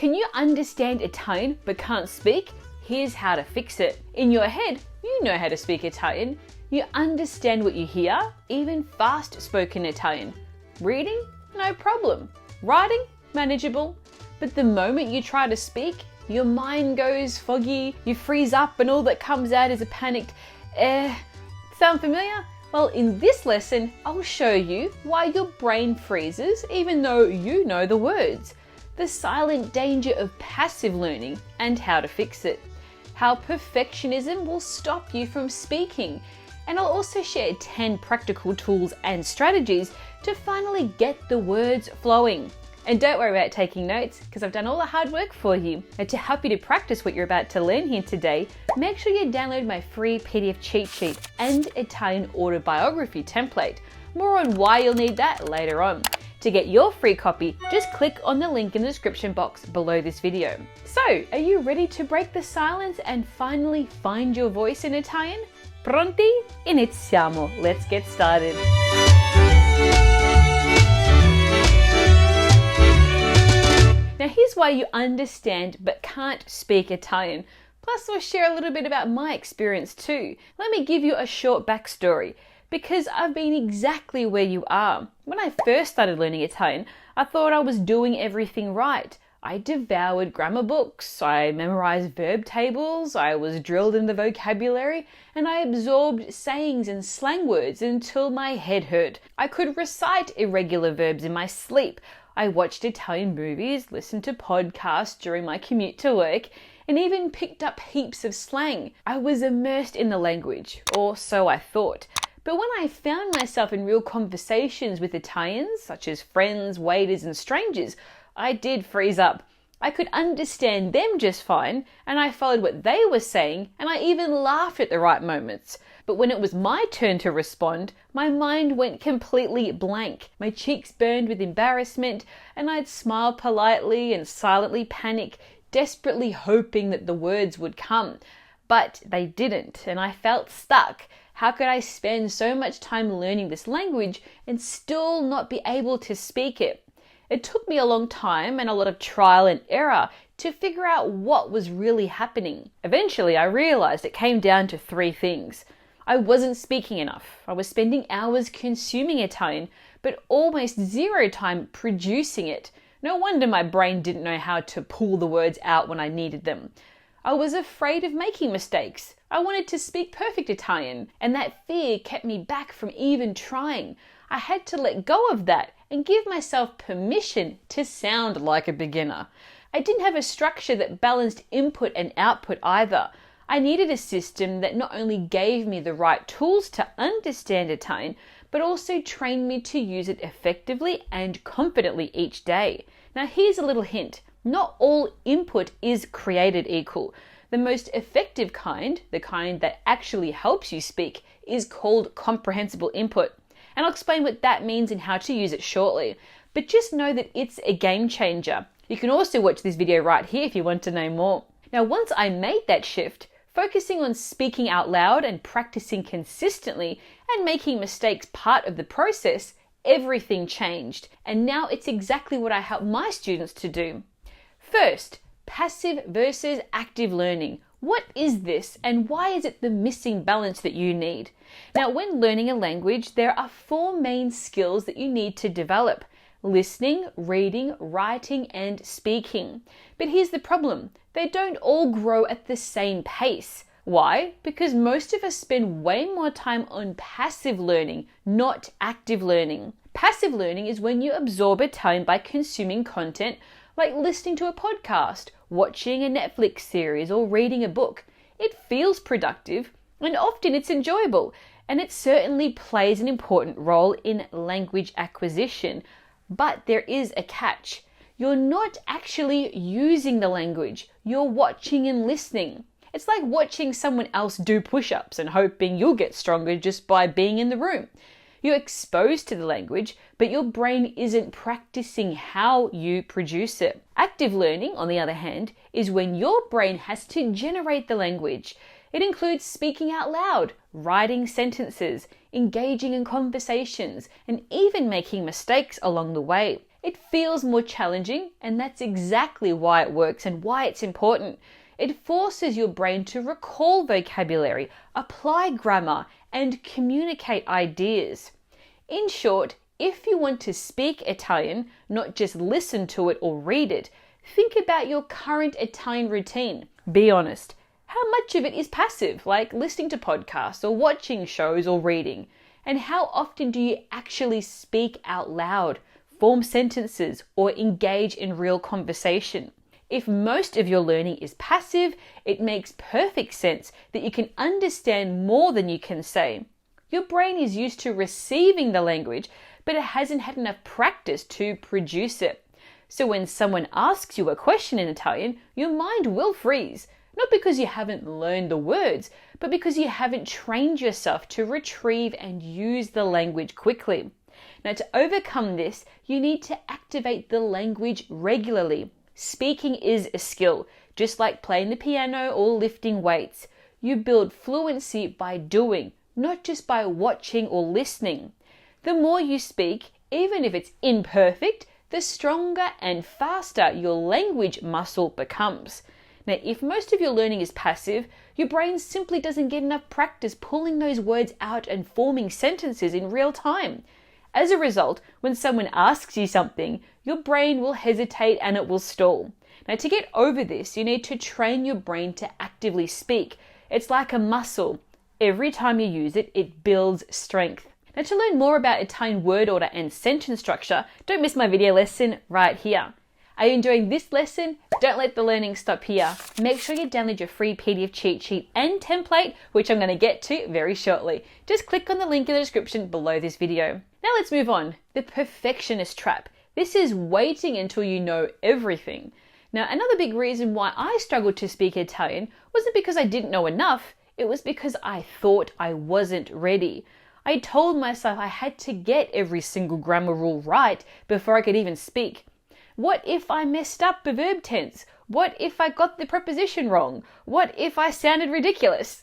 Can you understand Italian but can't speak? Here's how to fix it. In your head, you know how to speak Italian. You understand what you hear, even fast-spoken Italian. Reading? No problem. Writing? Manageable. But the moment you try to speak, your mind goes foggy, you freeze up, and all that comes out is a panicked Sound familiar? Well, in this lesson, I'll show you why your brain freezes even though you know the words, the silent danger of passive learning and how to fix it, how perfectionism will stop you from speaking, and I'll also share 10 practical tools and strategies to finally get the words flowing. And don't worry about taking notes, because I've done all the hard work for you. And to help you to practice what you're about to learn here today, make sure you download my free PDF cheat sheet and Italian autobiography template. More on why you'll need that later on. To get your free copy, just click on the link in the description box below this video. So, are you ready to break the silence and finally find your voice in Italian? Pronti? Iniziamo. Let's get started. Now here's why you understand but can't speak Italian. Plus we'll share a little bit about my experience too. Let me give you a short backstory, because I've been exactly where you are. When I first started learning Italian, I thought I was doing everything right. I devoured grammar books, I memorized verb tables, I was drilled in the vocabulary, and I absorbed sayings and slang words until my head hurt. I could recite irregular verbs in my sleep. I watched Italian movies, listened to podcasts during my commute to work, and even picked up heaps of slang. I was immersed in the language, or so I thought. But when I found myself in real conversations with Italians, such as friends, waiters, and strangers, I did freeze up. I could understand them just fine, and I followed what they were saying, and I even laughed at the right moments. But when it was my turn to respond, my mind went completely blank. My cheeks burned with embarrassment, and I'd smile politely and silently panic, desperately hoping that the words would come. But they didn't, and I felt stuck. How could I spend so much time learning this language and still not be able to speak it? It took me a long time and a lot of trial and error to figure out what was really happening. Eventually, I realized it came down to 3 things. I wasn't speaking enough. I was spending hours consuming Italian, but almost 0 time producing it. No wonder my brain didn't know how to pull the words out when I needed them. I was afraid of making mistakes. I wanted to speak perfect Italian, and that fear kept me back from even trying. I had to let go of that and give myself permission to sound like a beginner. I didn't have a structure that balanced input and output either. I needed a system that not only gave me the right tools to understand Italian, but also trained me to use it effectively and confidently each day. Now here's a little hint. Not all input is created equal. The most effective kind, the kind that actually helps you speak, is called comprehensible input. And I'll explain what that means and how to use it shortly. But just know that it's a game changer. You can also watch this video right here if you want to know more. Now once I made that shift, focusing on speaking out loud and practicing consistently and making mistakes part of the process, everything changed. And now it's exactly what I help my students to do. First, passive versus active learning. What is this and why is it the missing balance that you need? Now, when learning a language, there are 4 main skills that you need to develop: listening, reading, writing, and speaking. But here's the problem. They don't all grow at the same pace. Why? Because most of us spend way more time on passive learning, not active learning. Passive learning is when you absorb Italian by consuming content like listening to a podcast, watching a Netflix series, or reading a book. It feels productive, and often it's enjoyable, and it certainly plays an important role in language acquisition. But there is a catch. You're not actually using the language. You're watching and listening. It's like watching someone else do push-ups and hoping you'll get stronger just by being in the room. You're exposed to the language, but your brain isn't practicing how you produce it. Active learning, on the other hand, is when your brain has to generate the language. It includes speaking out loud, writing sentences, engaging in conversations, and even making mistakes along the way. It feels more challenging, and that's exactly why it works and why it's important. It forces your brain to recall vocabulary, apply grammar, and communicate ideas. In short, if you want to speak Italian, not just listen to it or read it, think about your current Italian routine. Be honest. How much of it is passive, like listening to podcasts or watching shows or reading? And how often do you actually speak out loud, form sentences, or engage in real conversation? If most of your learning is passive, it makes perfect sense that you can understand more than you can say. Your brain is used to receiving the language, but it hasn't had enough practice to produce it. So when someone asks you a question in Italian, your mind will freeze. Not because you haven't learned the words, but because you haven't trained yourself to retrieve and use the language quickly. Now, to overcome this, you need to activate the language regularly. Speaking is a skill, just like playing the piano or lifting weights. You build fluency by doing, not just by watching or listening. The more you speak, even if it's imperfect, the stronger and faster your language muscle becomes. Now, if most of your learning is passive, your brain simply doesn't get enough practice pulling those words out and forming sentences in real time. As a result, when someone asks you something, your brain will hesitate and it will stall. Now, to get over this, you need to train your brain to actively speak. It's like a muscle. Every time you use it, it builds strength. Now, to learn more about Italian word order and sentence structure, don't miss my video lesson right here. Are you enjoying this lesson? Don't let the learning stop here. Make sure you download your free PDF cheat sheet and template, which I'm going to get to very shortly. Just click on the link in the description below this video. Now let's move on. The perfectionist trap. This is waiting until you know everything. Now, another big reason why I struggled to speak Italian wasn't because I didn't know enough. It was because I thought I wasn't ready. I told myself I had to get every single grammar rule right before I could even speak. What if I messed up the verb tense? What if I got the preposition wrong? What if I sounded ridiculous?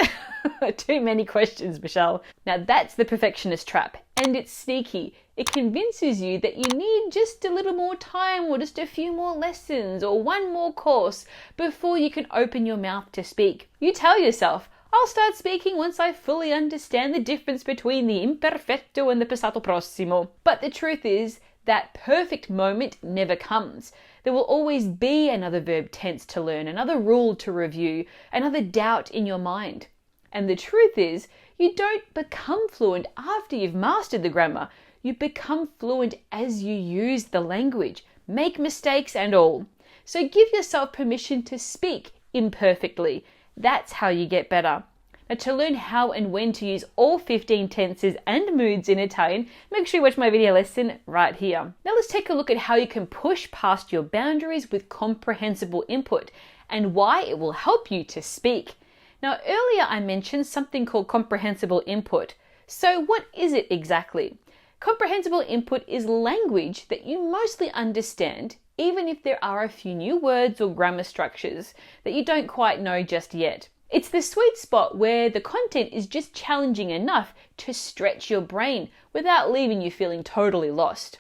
Too many questions, Michelle. Now that's the perfectionist trap, and it's sneaky. It convinces you that you need just a little more time or just a few more lessons or one more course before you can open your mouth to speak. You tell yourself, I'll start speaking once I fully understand the difference between the imperfetto and the passato prossimo. But the truth is, that perfect moment never comes. There will always be another verb tense to learn, another rule to review, another doubt in your mind. And the truth is, you don't become fluent after you've mastered the grammar. You become fluent as you use the language, make mistakes and all. So give yourself permission to speak imperfectly. That's how you get better. Now, to learn how and when to use all 15 tenses and moods in Italian, make sure you watch my video lesson right here. Now let's take a look at how you can push past your boundaries with comprehensible input and why it will help you to speak. Now, earlier I mentioned something called comprehensible input. So what is it exactly? Comprehensible input is language that you mostly understand, even if there are a few new words or grammar structures that you don't quite know just yet. It's the sweet spot where the content is just challenging enough to stretch your brain without leaving you feeling totally lost.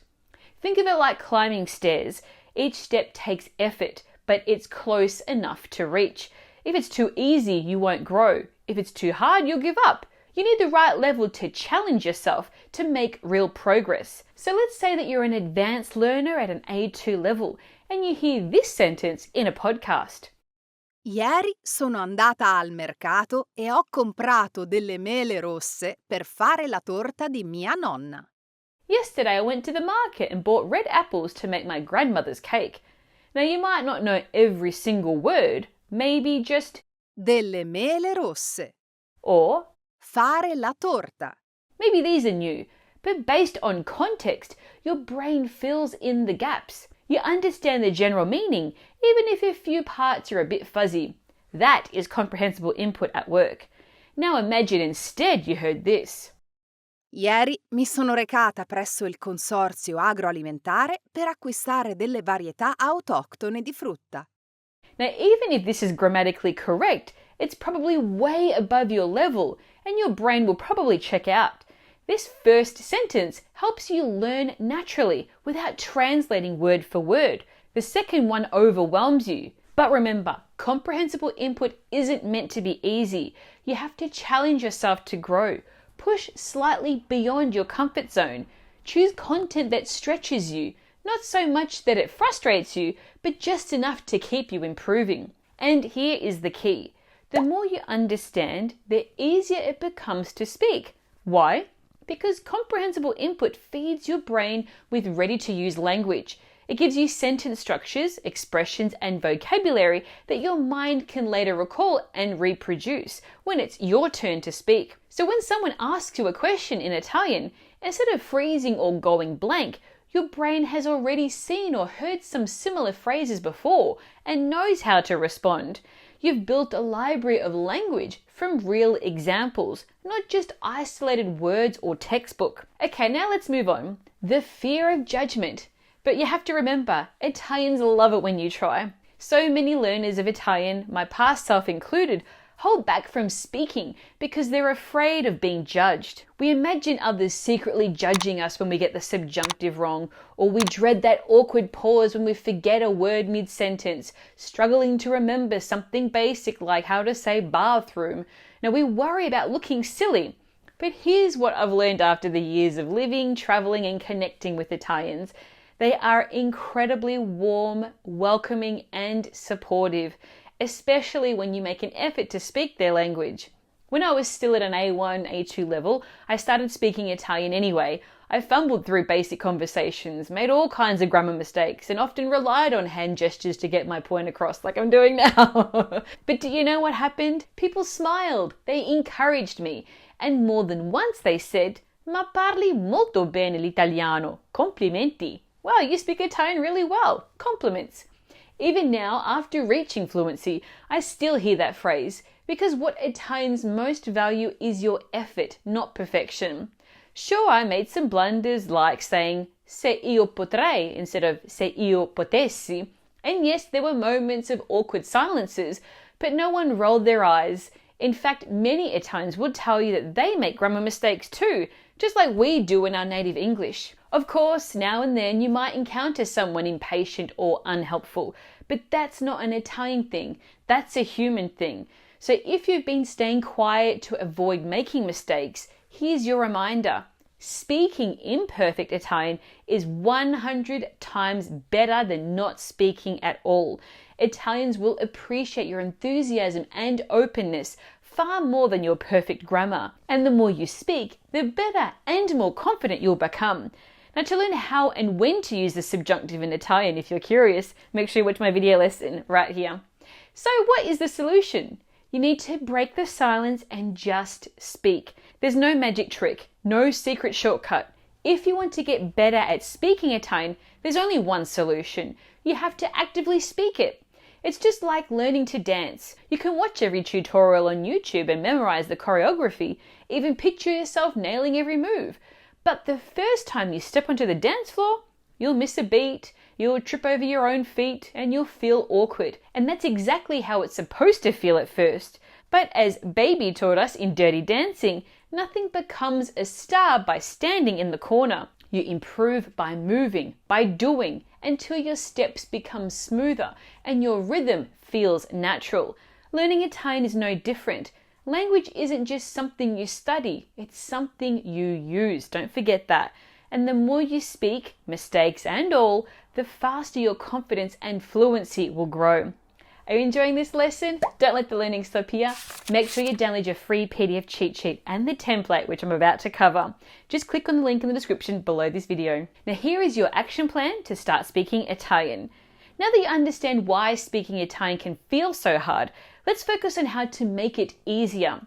Think of it like climbing stairs. Each step takes effort, but it's close enough to reach. If it's too easy, you won't grow. If it's too hard, you'll give up. You need the right level to challenge yourself to make real progress. So let's say that you're an advanced learner at an A2 level and you hear this sentence in a podcast. Ieri sono andata al mercato e ho comprato delle mele rosse per fare la torta di mia nonna. Yesterday I went to the market and bought red apples to make my grandmother's cake. Now you might not know every single word, maybe just Delle mele rosse. or Fare la torta. maybe these are new, but based on context, your brain fills in the gaps. You understand the general meaning, even if a few parts are a bit fuzzy. That is comprehensible input at work. Now imagine instead you heard this. Ieri mi sono recata presso il consorzio agroalimentare per acquistare delle varietà autoctone di frutta. Now, even if this is grammatically correct, it's probably way above your level, and your brain will probably check out. This first sentence helps you learn naturally without translating word for word. The second one overwhelms you. But remember, comprehensible input isn't meant to be easy. You have to challenge yourself to grow. Push slightly beyond your comfort zone. Choose content that stretches you, not so much that it frustrates you, but just enough to keep you improving. And here is the key. The more you understand, the easier it becomes to speak. Why? Because comprehensible input feeds your brain with ready-to-use language. It gives you sentence structures, expressions, and vocabulary that your mind can later recall and reproduce when it's your turn to speak. So when someone asks you a question in Italian, instead of freezing or going blank, your brain has already seen or heard some similar phrases before and knows how to respond. You've built a library of language from real examples, not just isolated words or textbook. Okay, now let's move on. The fear of judgment. But you have to remember, Italians love it when you try. So many learners of Italian, my past self included, hold back from speaking because they're afraid of being judged. We imagine others secretly judging us when we get the subjunctive wrong, or we dread that awkward pause when we forget a word mid-sentence, struggling to remember something basic like how to say bathroom. Now we worry about looking silly. But here's what I've learned after the years of living, traveling, and connecting with Italians. They are incredibly warm, welcoming, and supportive, especially when you make an effort to speak their language. When I was still at an A1, A2 level, I started speaking Italian anyway. I fumbled through basic conversations, made all kinds of grammar mistakes, and often relied on hand gestures to get my point across like I'm doing now. But do you know what happened? People smiled, they encouraged me, and more than once they said, "Ma parli molto bene l'italiano, complimenti." Wow, you speak Italian really well, compliments. Even now, after reaching fluency, I still hear that phrase because what Italians most value is your effort, not perfection. Sure, I made some blunders like saying se io potrei instead of se io potessi. And yes, there were moments of awkward silences, but no one rolled their eyes. In fact, many Italians would tell you that they make grammar mistakes too, just like we do in our native English. Of course, now and then you might encounter someone impatient or unhelpful, but that's not an Italian thing, that's a human thing. So if you've been staying quiet to avoid making mistakes, here's your reminder. Speaking imperfect Italian is 100 times better than not speaking at all. Italians will appreciate your enthusiasm and openness far more than your perfect grammar. And the more you speak, the better and more confident you'll become. Now, to learn how and when to use the subjunctive in Italian, if you're curious, make sure you watch my video lesson right here. So what is the solution? You need to break the silence and just speak. There's no magic trick, no secret shortcut. If you want to get better at speaking Italian, there's only one solution. You have to actively speak it. It's just like learning to dance. You can watch every tutorial on YouTube and memorize the choreography, even picture yourself nailing every move. But the first time you step onto the dance floor, you'll miss a beat, you'll trip over your own feet, and you'll feel awkward. And that's exactly how it's supposed to feel at first. But as Baby taught us in Dirty Dancing, nothing becomes a star by standing in the corner. You improve by moving, by doing, until your steps become smoother and your rhythm feels natural. Learning Italian is no different. Language isn't just something you study, it's something you use. Don't forget that. And the more you speak, mistakes and all, the faster your confidence and fluency will grow. Are you enjoying this lesson? Don't let the learning stop here. Make sure you download your free PDF cheat sheet and the template, which I'm about to cover. Just click on the link in the description below this video. Now here is your action plan to start speaking Italian. Now that you understand why speaking Italian can feel so hard, let's focus on how to make it easier.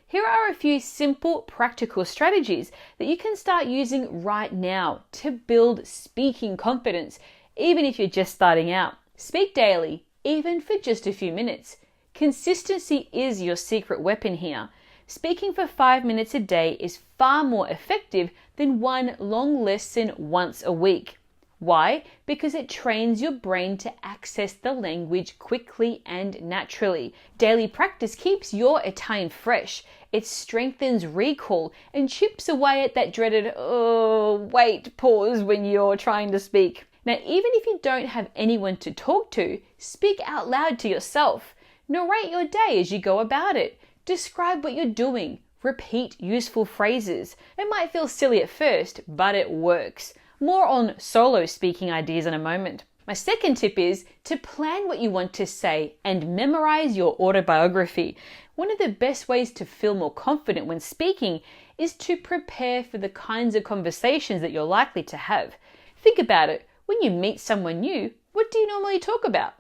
Here are a few simple, practical strategies that you can start using right now to build speaking confidence, even if you're just starting out. Speak daily, even for just a few minutes. Consistency is your secret weapon here. Speaking for 5 minutes a day is far more effective than one long lesson once a week. Why? Because it trains your brain to access the language quickly and naturally. Daily practice keeps your Italian fresh. It strengthens recall and chips away at that dreaded, pause when you're trying to speak. Now, even if you don't have anyone to talk to, speak out loud to yourself. Narrate your day as you go about it. Describe what you're doing. Repeat useful phrases. It might feel silly at first, but it works. More on solo speaking ideas in a moment. My second tip is to plan what you want to say and memorize your autobiography. One of the best ways to feel more confident when speaking is to prepare for the kinds of conversations that you're likely to have. Think about it. When you meet someone new, what do you normally talk about?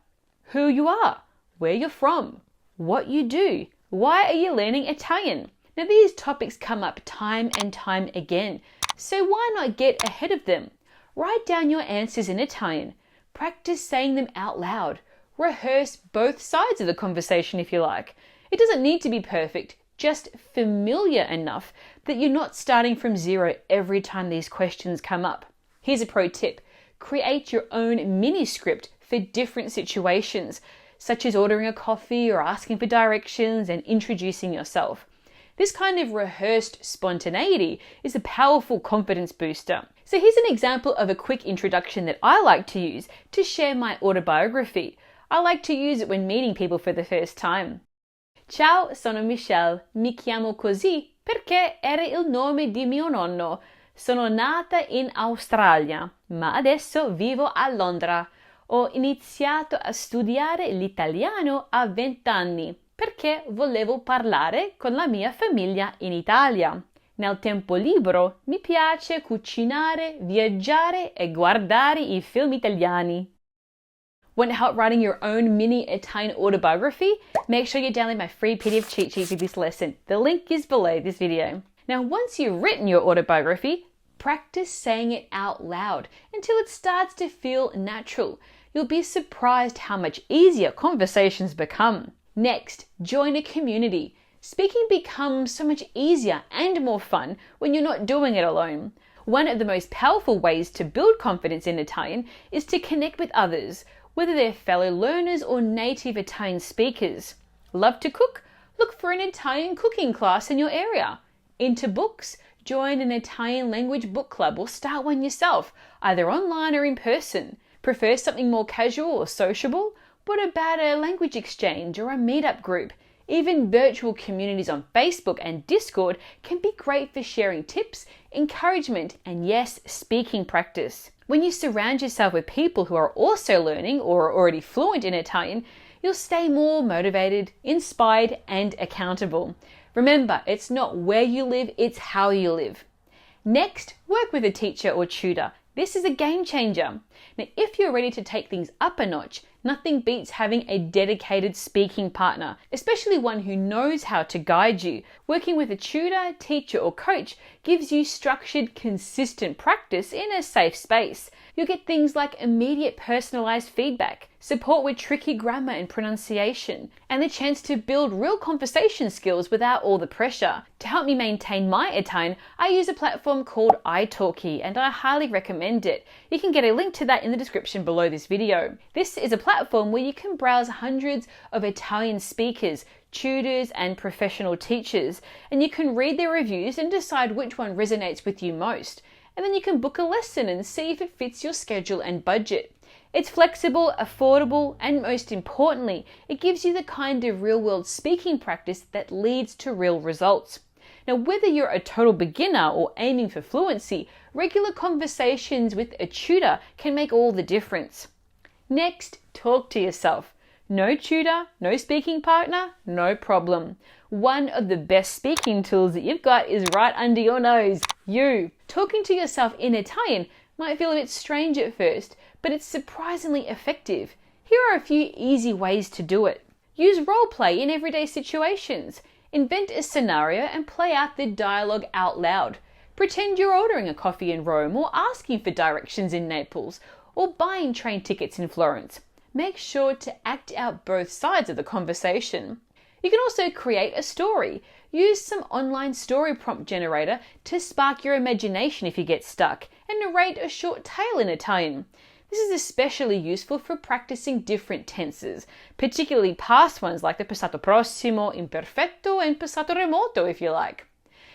Who you are, where you're from, what you do, why are you learning Italian? Now, these topics come up time and time again, so why not get ahead of them? Write down your answers in Italian. Practice saying them out loud. Rehearse both sides of the conversation if you like. It doesn't need to be perfect, just familiar enough that you're not starting from zero every time these questions come up. Here's a pro tip. Create your own mini script for different situations, such as ordering a coffee or asking for directions and introducing yourself. This kind of rehearsed spontaneity is a powerful confidence booster. So here's an example of a quick introduction that I like to use to share my autobiography. I like to use it when meeting people for the first time. Ciao, sono Michelle. Mi chiamo così perché era il nome di mio nonno. Sono nata in Australia, ma adesso vivo a Londra. Ho iniziato a studiare l'italiano a 20 anni perché volevo parlare con la mia famiglia in Italia. Nel tempo libero mi piace cucinare, viaggiare e guardare I film italiani. Want help writing your own mini Italian autobiography? Make sure you download my free PDF cheat sheet for this lesson. The link is below this video. Now, once you've written your autobiography, practice saying it out loud until it starts to feel natural. You'll be surprised how much easier conversations become. Next, join a community. Speaking becomes so much easier and more fun when you're not doing it alone. One of the most powerful ways to build confidence in Italian is to connect with others, whether they're fellow learners or native Italian speakers. Love to cook? Look for an Italian cooking class in your area. Into books? Join an Italian language book club or start one yourself, either online or in person. Prefer something more casual or sociable? What about a language exchange or a meetup group? Even virtual communities on Facebook and Discord can be great for sharing tips, encouragement, and yes, speaking practice. When you surround yourself with people who are also learning or are already fluent in Italian, you'll stay more motivated, inspired, and accountable. Remember, it's not where you live, it's how you live. Next, work with a teacher or tutor. This is a game changer. Now, if you're ready to take things up a notch, nothing beats having a dedicated speaking partner, especially one who knows how to guide you. Working with a tutor, teacher, or coach gives you structured, consistent practice in a safe space. You'll get things like immediate personalized feedback, support with tricky grammar and pronunciation, and the chance to build real conversation skills without all the pressure. To help me maintain my Italian, I use a platform called italki, and I highly recommend it. You can get a link to that in the description below this video. This is a platform where you can browse hundreds of Italian speakers, tutors, and professional teachers, and you can read their reviews and decide which one resonates with you most. And then you can book a lesson and see if it fits your schedule and budget. It's flexible, affordable, and most importantly, it gives you the kind of real-world speaking practice that leads to real results. Now, whether you're a total beginner or aiming for fluency, regular conversations with a tutor can make all the difference. Next, talk to yourself. No tutor, no speaking partner, no problem. One of the best speaking tools that you've got is right under your nose, you. Talking to yourself in Italian might feel a bit strange at first, but it's surprisingly effective. Here are a few easy ways to do it. Use role play in everyday situations. Invent a scenario and play out the dialogue out loud. Pretend you're ordering a coffee in Rome or asking for directions in Naples or buying train tickets in Florence. Make sure to act out both sides of the conversation. You can also create a story. Use some online story prompt generator to spark your imagination if you get stuck, and narrate a short tale in Italian. This is especially useful for practicing different tenses, particularly past ones like the passato prossimo, imperfetto, and passato remoto if you like.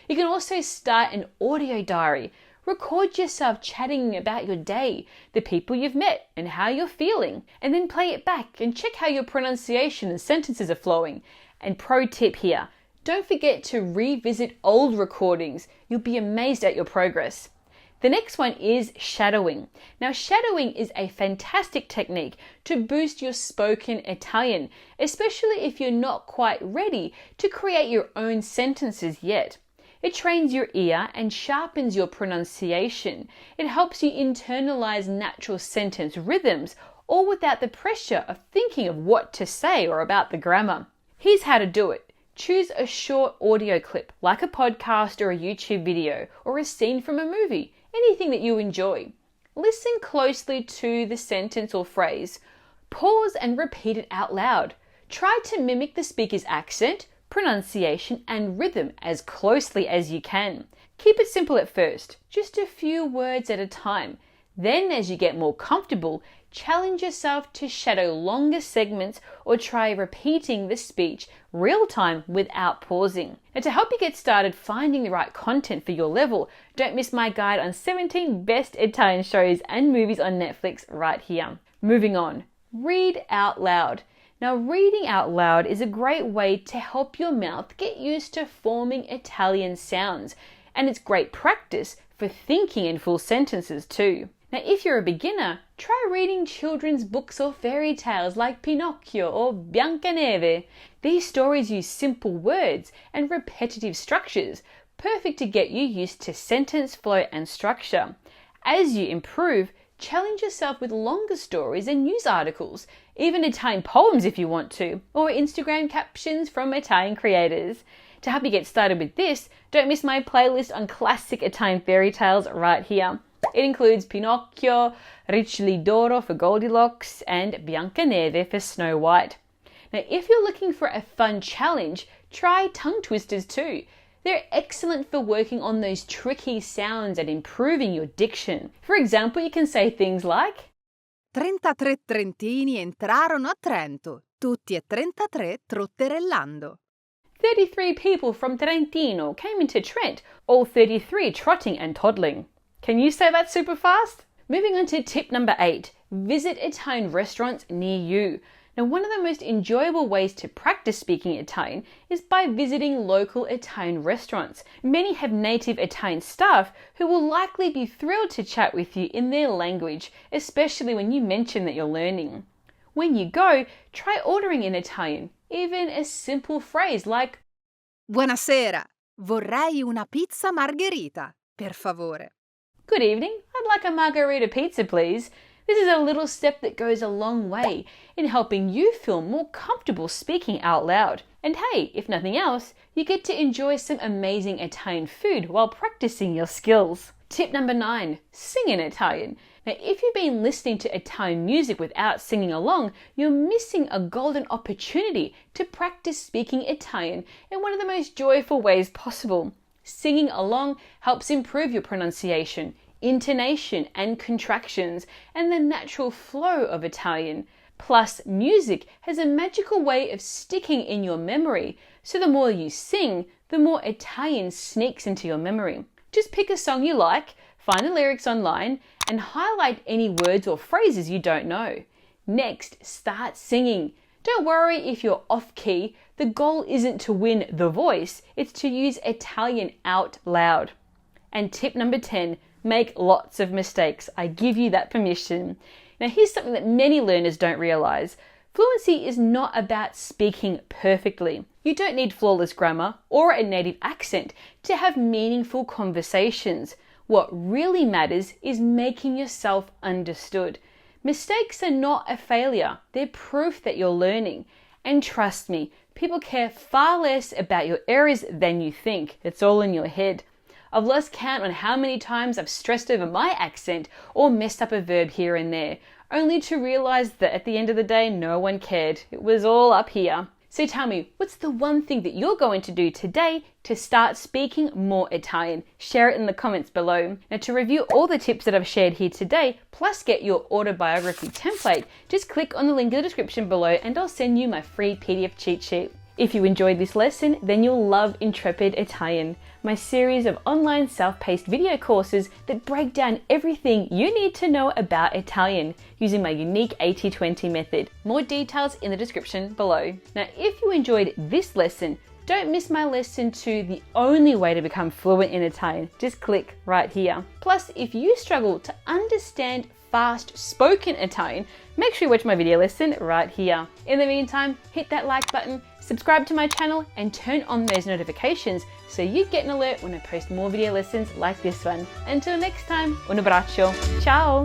You can also start an audio diary. Record yourself chatting about your day, the people you've met, and how you're feeling, and then play it back and check how your pronunciation and sentences are flowing. And pro tip here, don't forget to revisit old recordings. You'll be amazed at your progress. The next one is shadowing. Now, shadowing is a fantastic technique to boost your spoken Italian, especially if you're not quite ready to create your own sentences yet. It trains your ear and sharpens your pronunciation. It helps you internalize natural sentence rhythms, all without the pressure of thinking of what to say or about the grammar. Here's how to do it. Choose a short audio clip, like a podcast or a YouTube video, or a scene from a movie, anything that you enjoy. Listen closely to the sentence or phrase. Pause and repeat it out loud. Try to mimic the speaker's accent, pronunciation, and rhythm as closely as you can. Keep it simple at first, just a few words at a time. Then, as you get more comfortable, challenge yourself to shadow longer segments or try repeating the speech real time without pausing. Now, to help you get started finding the right content for your level, don't miss my guide on 17 best Italian shows and movies on Netflix right here. Moving on, read out loud. Now, reading out loud is a great way to help your mouth get used to forming Italian sounds, and it's great practice for thinking in full sentences too. Now, if you're a beginner, try reading children's books or fairy tales like Pinocchio or Biancaneve. These stories use simple words and repetitive structures, perfect to get you used to sentence flow and structure. As you improve, challenge yourself with longer stories and news articles, even Italian poems if you want to, or Instagram captions from Italian creators. To help you get started with this, don't miss my playlist on classic Italian fairy tales right here. It includes Pinocchio, Riccioli d'Oro for Goldilocks, and Biancaneve for Snow White. Now, if you're looking for a fun challenge, try tongue twisters too. They're excellent for working on those tricky sounds and improving your diction. For example, you can say things like 33 trentini entrarono a Trento, tutti e 33 trotterellando. 33 people from Trentino came into Trent, all 33 trotting and toddling. Can you say that super fast? Moving on to tip number 8, visit Italian restaurants near you. Now, one of the most enjoyable ways to practice speaking Italian is by visiting local Italian restaurants. Many have native Italian staff who will likely be thrilled to chat with you in their language, especially when you mention that you're learning. When you go, try ordering in Italian, even a simple phrase like Buonasera, vorrei una pizza margherita, per favore. Good evening, I'd like a margherita pizza please. This is a little step that goes a long way in helping you feel more comfortable speaking out loud. And hey, if nothing else, you get to enjoy some amazing Italian food while practicing your skills. Tip number 9, sing in Italian. Now, if you've been listening to Italian music without singing along, you're missing a golden opportunity to practice speaking Italian in one of the most joyful ways possible. Singing along helps improve your pronunciation, intonation and contractions, and the natural flow of Italian. Plus, music has a magical way of sticking in your memory, so the more you sing, the more Italian sneaks into your memory. Just pick a song you like, find the lyrics online, and highlight any words or phrases you don't know. Next, start singing. Don't worry if you're off key. The goal isn't to win the voice, it's to use Italian out loud. And tip number 10, make lots of mistakes. I give you that permission. Now, here's something that many learners don't realize. Fluency is not about speaking perfectly. You don't need flawless grammar or a native accent to have meaningful conversations. What really matters is making yourself understood. Mistakes are not a failure. They're proof that you're learning. And trust me, people care far less about your errors than you think. It's all in your head. I've lost count on how many times I've stressed over my accent or messed up a verb here and there, only to realize that at the end of the day, no one cared. It was all up here. So tell me, what's the one thing that you're going to do today to start speaking more Italian? Share it in the comments below. Now, to review all the tips that I've shared here today, plus get your autobiography template, just click on the link in the description below and I'll send you my free PDF cheat sheet. If you enjoyed this lesson, then you'll love Intrepid Italian, my series of online self-paced video courses that break down everything you need to know about Italian using my unique 80-20 method. More details in the description below. Now, if you enjoyed this lesson, don't miss my lesson 2, the only way to become fluent in Italian. Just click right here. Plus, if you struggle to understand fast spoken Italian, make sure you watch my video lesson right here. In the meantime, hit that like button, subscribe to my channel and turn on those notifications so you get an alert when I post more video lessons like this one. Until next time, un abbraccio. Ciao!